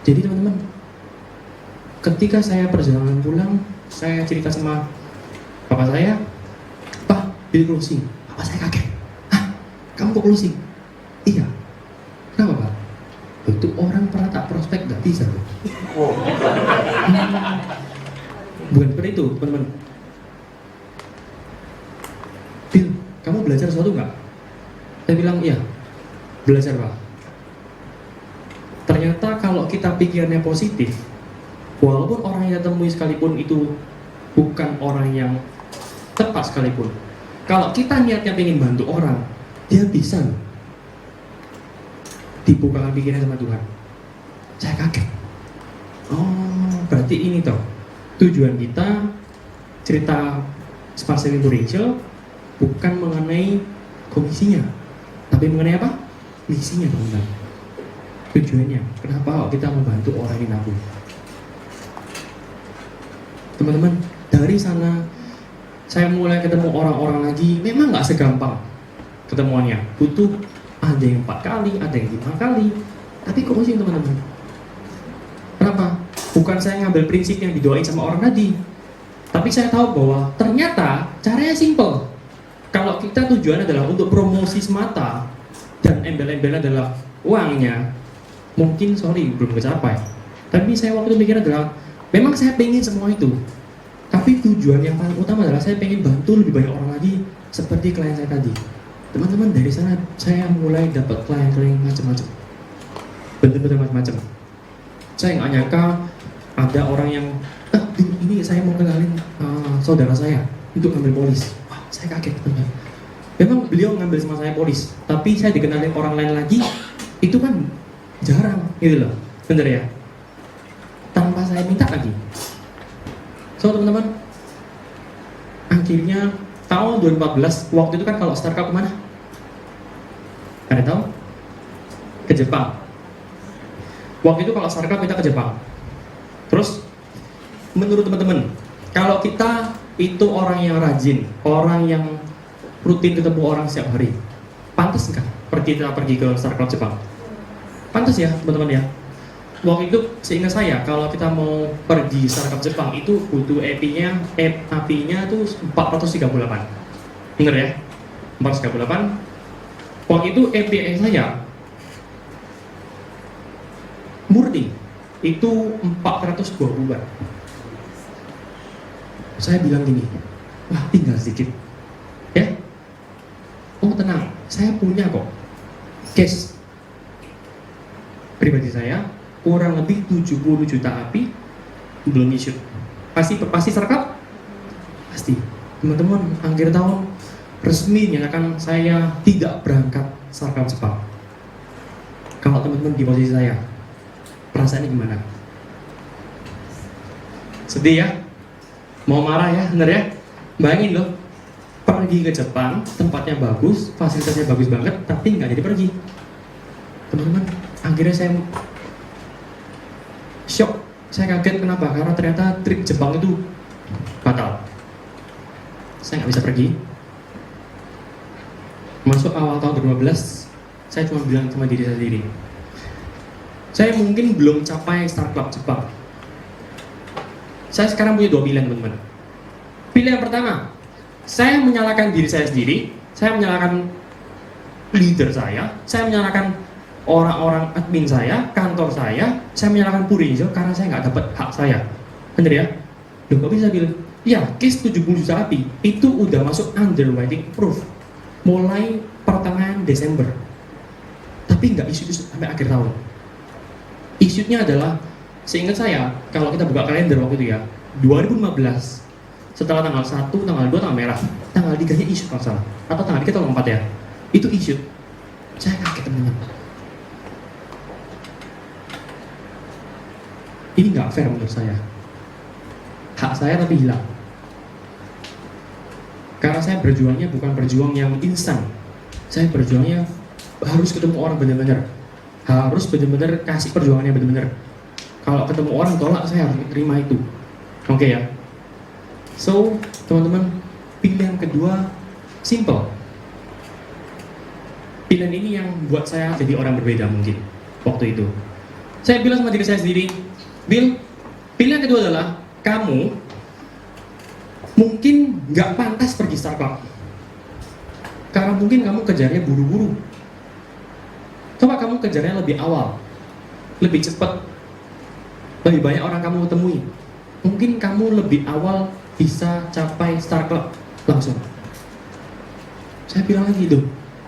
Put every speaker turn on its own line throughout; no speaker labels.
Jadi teman-teman, ketika saya perjalanan pulang, saya cerita sama bapak saya, "Pak, deal closing." Bapak saya kaget. "Hah? Kamu kok closing?" "Iya." "Kenapa, Pak?" "Itu orang pernah tak prospek, gak bisa." Bukan seperti itu, teman-teman. "Bill, kamu belajar sesuatu nggak?" Saya bilang, "Iya, belajar, Pak." Ternyata kalau kita pikirannya positif, walaupun orang yang kita temui sekalipun itu bukan orang yang tepat sekalipun, kalau kita niatnya ingin bantu orang, dia bisa dibukakan pikirannya sama Tuhan. Saya kaget. Oh, berarti ini toh tujuan kita cerita Smart Selling to Rachel bukan mengenai komisinya, tapi mengenai apa? Misinya, teman-teman. Tujuannya, kenapa kita membantu orang ini nabung? Teman-teman, dari sana saya mulai ketemu orang-orang lagi. Memang nggak segampang ketemuannya, butuh ada yang 4 kali, ada yang 5 kali. Tapi kok sih teman-teman? Kenapa? Bukan saya ngambil prinsip yang didoain sama orang tadi, tapi saya tahu bahwa ternyata caranya simple. Kalau kita tujuan adalah untuk promosi semata dan embel-embel adalah uangnya, mungkin belum kecapai. Tapi saya waktu itu mikir adalah memang saya pengen semua itu, tapi tujuan yang paling utama adalah saya pengen bantu lebih banyak orang lagi seperti klien saya tadi. Teman-teman, dari sana saya mulai dapat klien-klien macam-macam, bener-bener macam-macam. Saya nggak nyangka ada orang yang ini saya mau kenalin saudara saya untuk ngambil polis. Wah, saya kaget, teman-teman. Memang beliau ngambil sama saya polis, tapi saya dikenalin orang lain lagi, itu kan jarang gitu loh, bener ya, tanpa saya minta lagi. So teman-teman, akhirnya tahun 2014, waktu itu kan kalau startup kemana? Ada tahu? Ke Jepang. Waktu itu kalau startup kita ke Jepang. Terus menurut teman-teman, kalau kita itu orang yang rajin, orang yang rutin ketemu orang setiap hari, pantas nggak kita pergi ke startup Jepang? Pantas ya teman-teman ya. Waktu itu seingat saya kalau kita mau pergi startup Jepang itu butuh API-nya tuh 438. Bener ya? 438. Waktu itu API saya murni itu 420. Saya bilang gini, wah tinggal sedikit ya. Oh tenang, saya punya kok case pribadi saya kurang lebih 70 juta API belum issue. Pasti serkap? Pasti. Teman-teman, akhir tahun resmi menyatakan saya tidak berangkat serkap Jepang. Kalau teman-teman di posisi saya, perasaannya gimana? Sedih ya? Mau marah ya? Bener ya? Bayangin loh, pergi ke Jepang, tempatnya bagus, fasilitasnya bagus banget, tapi nggak jadi pergi. Teman-teman, akhirnya saya shock, saya kaget. Kenapa? Karena ternyata trip Jepang itu batal. Saya nggak bisa pergi. Masuk awal tahun 2015, saya cuma bilang sama diri saya sendiri, saya mungkin belum capai startup Jepang. Saya sekarang punya 2 pilihan, teman-teman. Pilihan pertama, saya menyalahkan diri saya sendiri, saya menyalahkan leader saya menyalahkan orang-orang admin saya, kantor saya menyalahkan Purizo karena saya nggak dapat hak saya. Bener ya? Loh, kok bisa bilang? Ya, case 70 juta API itu udah masuk underwriting proof mulai pertengahan Desember, tapi nggak issue sampai akhir tahun. Issue-nya adalah, seingat saya, kalau kita buka kalender waktu itu ya, 2015 setelah tanggal 1, tanggal 2, tanggal merah, tanggal 3 nya issue kalau salah, atau tanggal 3 atau 4 ya, itu issue. Saya kaget, teman-teman. Ini nggak fair menurut saya. Hak saya tapi hilang. Karena saya berjuangnya bukan berjuang yang instan. Saya berjuangnya harus ketemu orang benar-benar. Harus benar-benar kasih perjuangannya benar-benar. Kalau ketemu orang tolak, saya harus terima itu. Oke ya. So, teman-teman, pilihan kedua simple. Pilihan ini yang buat saya jadi orang berbeda mungkin waktu itu. Saya bilang sama diri saya sendiri, Bill, pilihan kedua adalah kamu mungkin nggak pantas pergi Star Club karena mungkin kamu kejarnya buru-buru. Coba kamu kejarnya lebih awal, lebih cepat, lebih banyak orang kamu temui. Mungkin kamu lebih awal bisa capai Star Club langsung. Saya bilang lagi itu,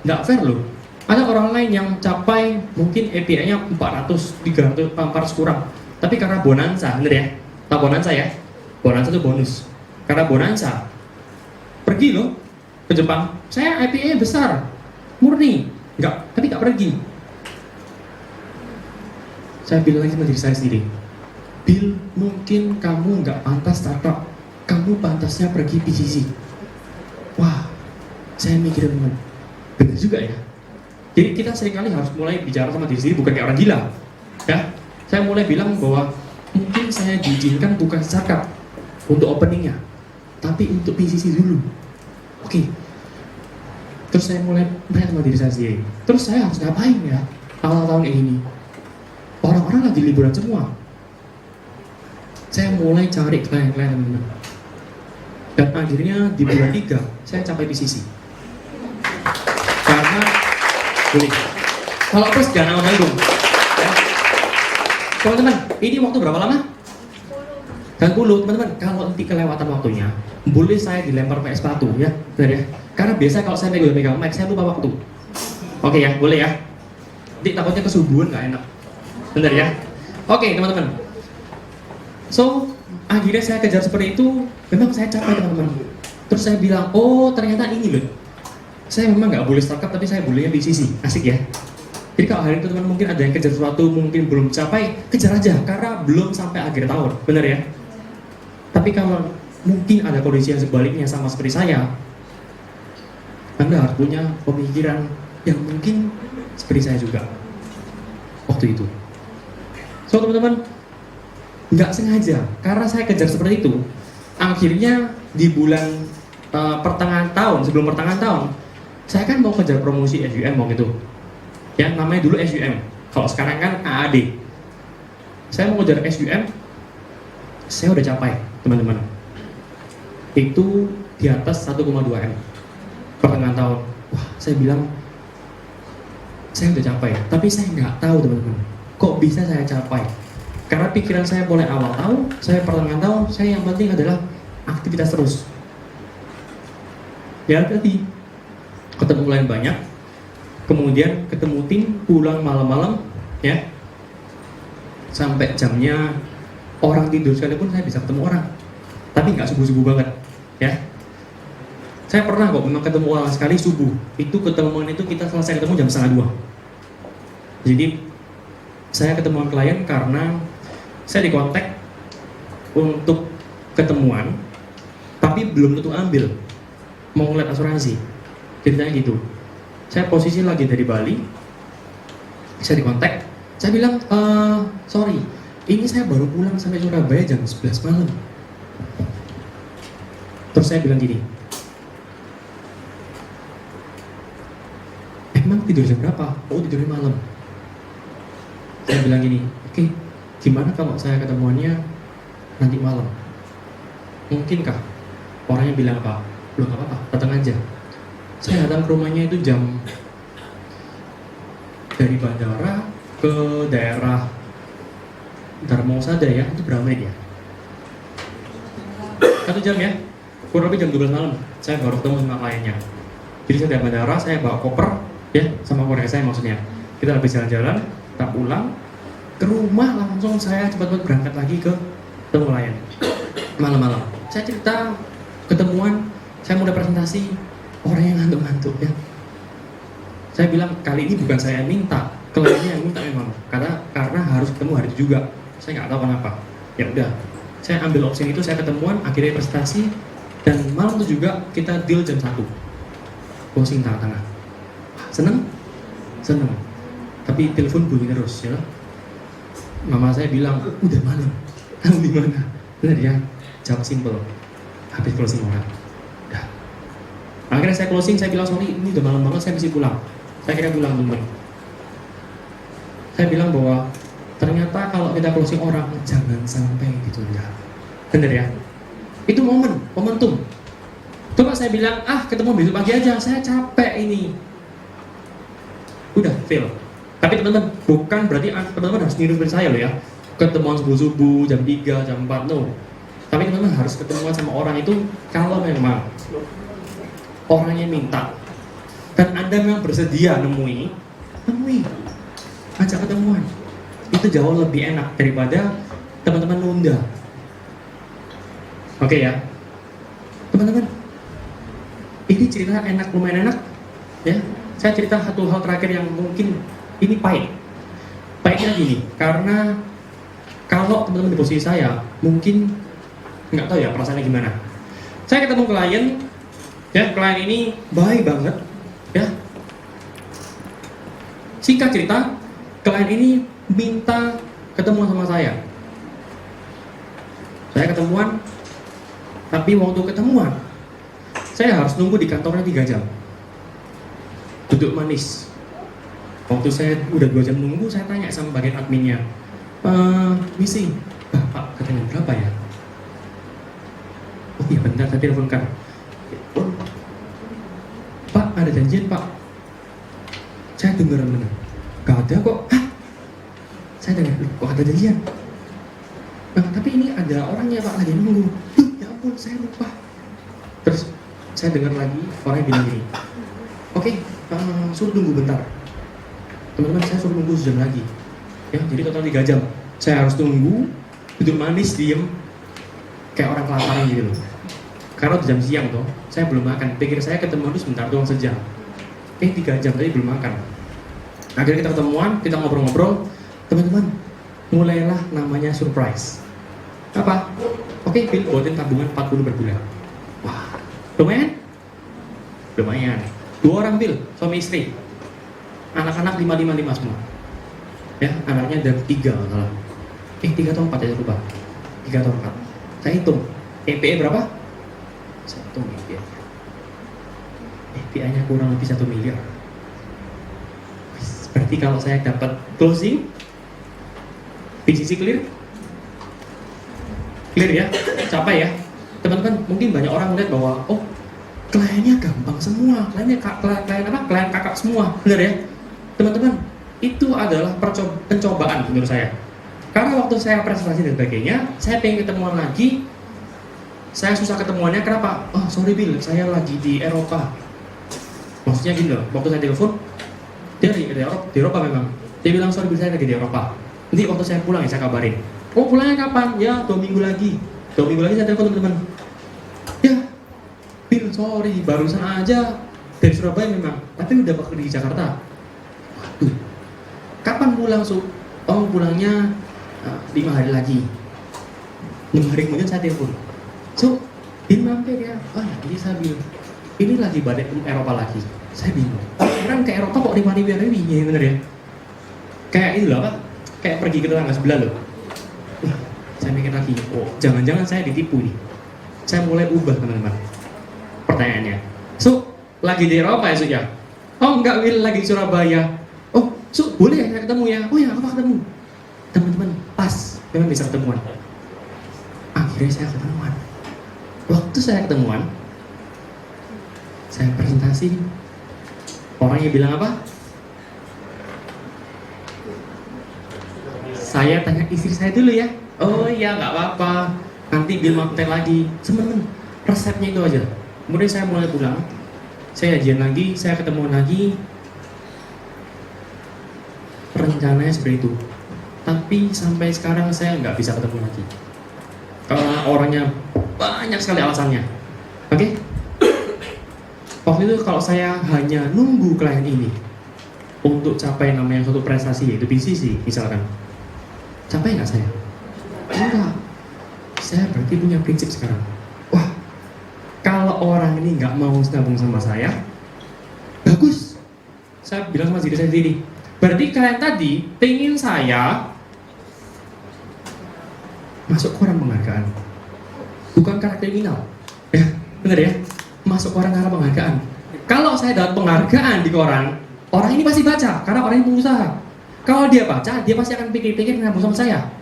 nggak fair loh. Ada orang lain yang capai mungkin API-nya 400, 300, 400 kurang. Tapi karena bonanza, bener ya? Tahu bonanza ya? Bonanza itu bonus. Karena bonanza, pergi loh ke Jepang. Saya API-nya besar, murni, tapi nggak pergi. Saya bilang lagi sama diri saya sendiri, Bill, mungkin kamu nggak pantas startup, kamu pantasnya pergi PCC. Wah, saya mikir teman, benar juga ya. Jadi kita seringkali harus mulai bicara sama diri sendiri bukan kayak orang gila, ya. Saya mulai bilang bahwa mungkin saya diizinkan bukan startup untuk openingnya, tapi untuk PCC dulu. Oke. Terus saya mulai bertanya sama diri saya sendiri. Terus saya harus ngapain ya awal tahun ini? Orang-orang lagi liburan semua. Saya mulai cari klien-klien teman-teman. Dan akhirnya di bulan 3 saya capai PCC. Karena boleh. Kalau plus jangan nanggung. Ya. Teman-teman, ini waktu berapa lama? 10. Teman-teman, kalau nanti kelewatan waktunya, boleh saya dilempar pakai sepatu ya, benar ya? Karena biasa kalau saya pegang mic, saya lupa waktu. Oke ya, boleh ya. Nanti takutnya kesubuhan nggak enak, benar ya? Oke teman-teman. So akhirnya saya kejar seperti itu, memang saya capai teman-teman. Terus saya bilang, oh ternyata ini loh. Saya memang nggak boleh startup, tapi saya bolehnya BCC, asik ya. Jadi kalau hari itu teman mungkin ada yang kejar sesuatu, mungkin belum capai, kejar aja, karena belum sampai akhir tahun, benar ya. Tapi kalau mungkin ada kondisi yang sebaliknya sama seperti saya, Anda harus punya pemikiran yang mungkin seperti saya juga waktu itu. So teman-teman, nggak sengaja, karena saya kejar seperti itu, akhirnya di bulan pertengahan tahun, sebelum pertengahan tahun, saya kan mau kejar promosi SUM mau gitu. Ya, namanya dulu SUM. Kalau sekarang kan AAD. Saya mau kejar SUM, saya udah capai, teman-teman. Itu di atas 1,2 M. Pertengahan tahun. Wah, saya bilang, saya udah capai. Tapi saya nggak tahu, teman-teman. Kok bisa saya capai? Karena pikiran saya mulai awal tahun, saya pertengahan tahun, saya yang penting adalah aktivitas terus. Ya, tadi ketemu klien banyak, kemudian ketemu tim, pulang malam-malam, ya, sampai jamnya orang tidur sekalipun saya bisa ketemu orang, tapi nggak subuh-subuh banget, ya. Saya pernah kok memang ketemu orang sekali subuh, itu ketemuan itu kita selesai ketemu jam 1:30. Jadi saya ketemu klien karena saya dikontak untuk ketemuan, tapi belum tentu ambil, mau ngeliat asuransi. Ceritanya gitu. Saya posisi lagi dari Bali, saya dikontak, saya bilang, sorry, ini saya baru pulang sampai Surabaya jam 11 malam. Terus saya bilang gini, emang tidur jam berapa? Oh, tidurnya malam. Saya bilang gini, oke, gimana kalau saya ketemuannya nanti malam? Mungkinkah? Orangnya bilang apa? Belum apa-apa, datang aja. Saya datang ke rumahnya itu jam dari bandara ke daerah Dharmawasada ya, itu berapa menit ya? 1 jam ya, kurang lebih jam 12 malam saya baru ketemu sama kliennya. Jadi saya dari bandara, saya bawa koper ya, sama keluarga saya maksudnya. Kita habis jalan-jalan, kita pulang ke rumah, langsung saya cepat-cepat berangkat lagi ke ketemu klien malam-malam. Saya cerita ketemuan, saya mulai presentasi, orang yang ngantuk-ngantuk ya. Saya bilang kali ini bukan saya yang minta, kliennya yang minta memang, karena harus ketemu hari itu juga. Saya nggak tahu kenapa. Ya udah, saya ambil opsi itu, saya ketemuan, akhirnya prestasi, dan malam itu juga kita deal jam 1, closing tengah-tengah. Seneng? Seneng. Tapi telepon bunyi terus ya. Mama saya bilang, udah malam, kamu di mana? Benar ya, jawab simple. Habis closing orang. Udah. Akhirnya saya closing, saya bilang sorry, ini udah malam banget, saya mesti pulang. Saya kira pulang teman. Saya bilang bahwa Ternyata kalau kita closing orang, jangan sampai ditunda. Bener ya? Itu momentum. Coba saya bilang, ketemu besok pagi aja, saya capek ini. Udah, fail. Tapi teman-teman, bukan berarti teman-teman harus niru saya loh ya. Ketemuan subuh-subuh, jam 3, jam 4, no. Tapi teman-teman harus ketemuan sama orang itu kalau memang orangnya minta. Dan Anda memang bersedia nemui, ajak ketemuan. Itu jauh lebih enak daripada teman-teman nunda. Oke ya, teman-teman. Ini cerita lumayan enak, ya. Saya cerita satu hal terakhir yang mungkin ini pahit. Pahitnya gini, karena kalau teman-teman di posisi saya, mungkin nggak tahu ya perasaannya gimana. Saya ketemu klien, ya klien ini baik banget, ya. Singkat cerita, klien ini minta ketemuan sama saya. Saya ketemuan, tapi waktu ketemuan, saya harus nunggu di kantornya 3 jam. Duduk manis. Waktu saya udah 2 jam nunggu, saya tanya sama bagian adminnya, misi, Pak, katanya berapa ya? Oh iya bentar, saya teleponkan. Oh, Pak, ada janjian Pak. Saya dengar benar. Gak ada kok. Saya dengar, kok ada janjian? Nah, tapi ini ada orangnya Pak, lagi nunggu. Ya ampun, saya lupa. Terus saya dengar lagi orangnya bilang gini, oke, suruh tunggu bentar. Teman-teman, saya suruh nunggu sejam lagi. Ya, jadi total 3 jam. Saya harus tunggu, duduk manis, diem, kayak orang kelaparan gitu loh. Karena udah jam siang tuh, saya belum makan. Pikir saya ketemu itu sebentar doang sejam. 3 jam tadi belum makan. Akhirnya kita ketemuan, kita ngobrol-ngobrol. Teman-teman, mulailah namanya surprise. Apa? Oke, Bill, buatin tabungan 40 per bulan. Wah, lumayan? Lumayan. 2 orang Bill, suami istri. Anak-anak 5 semua. Ya, anaknya ada 3 masalah. 3 atau 4 ya, lupa. 3 atau 4. Saya hitung. EPE berapa? 1 miliar. EPE-nya kurang lebih 1 miliar. Berarti kalau saya dapat closing, PCC clear? Clear ya? Capai ya? Teman-teman, mungkin banyak orang melihat bahwa, oh, kliennya gampang semua, klien kakak semua, benar ya? Teman-teman, itu adalah pencobaan menurut saya. Karena waktu saya presentasi dan sebagainya, saya pengen ketemuan lagi, saya susah ketemuannya, kenapa? Oh sorry Bill, saya lagi di Eropa. Maksudnya gini loh, waktu saya telepon, dia di Eropa memang. Dia bilang, sorry Bill, saya lagi di Eropa. Nanti waktu saya pulang ya saya kabarin. Oh pulangnya kapan? Ya 2 minggu lagi. 2 minggu lagi saya telepon teman-teman. Ya, Bill sorry, barusan aja dari Surabaya memang, tapi udah bakal di Jakarta. Waduh, kapan pulang Su? Oh pulangnya 5 hari lagi. 6 hari kemudian saya telepon, Su, Bill mampir ya? Oh ya, ini saya Bill, ini lagi balik ke Eropa lagi. Saya bingung, orang ke Eropa kok ribu-ribu ya bener ya? Kayak itu loh apa? Kayak pergi ke tetangga sebelah loh. Saya mikir lagi, oh jangan-jangan saya ditipu nih. Saya mulai ubah teman-teman pertanyaannya. Su, lagi di Eropa ya Su ya? Oh enggak Will, lagi di Surabaya. Oh Su, boleh ya ketemu ya? Oh ya, apa ketemu? Teman-teman, pas, memang bisa ketemuan. Akhirnya saya ketemuan. Waktu saya ketemuan, saya presentasi. Orangnya bilang apa? Saya tanya istri saya dulu ya. Oh iya, nggak apa-apa. Nanti Bill kontak lagi. Teman-teman, resepnya itu aja. Kemudian saya mulai pulang. Saya janjian lagi, saya ketemu lagi. Rencananya seperti itu. Tapi sampai sekarang saya nggak bisa ketemu lagi. Karena orangnya banyak sekali alasannya. Oke? Waktu itu kalau saya hanya nunggu klien ini untuk capai namanya suatu prestasi, yaitu PCC misalkan, capai nggak saya? Enggak. Saya berarti punya prinsip sekarang. Wah, kalau orang ini nggak mau gabung sama saya, bagus. Saya bilang sama diri saya sendiri. Berarti kalian tadi pengen saya masuk koran penghargaan, bukan karena kriminal. Ya, benar ya? Masuk koran karena penghargaan. Kalau saya dapat penghargaan di koran, orang ini pasti baca karena orang ini pengusaha. Kalau dia baca, dia pasti akan pikir-pikir nyambung sama saya.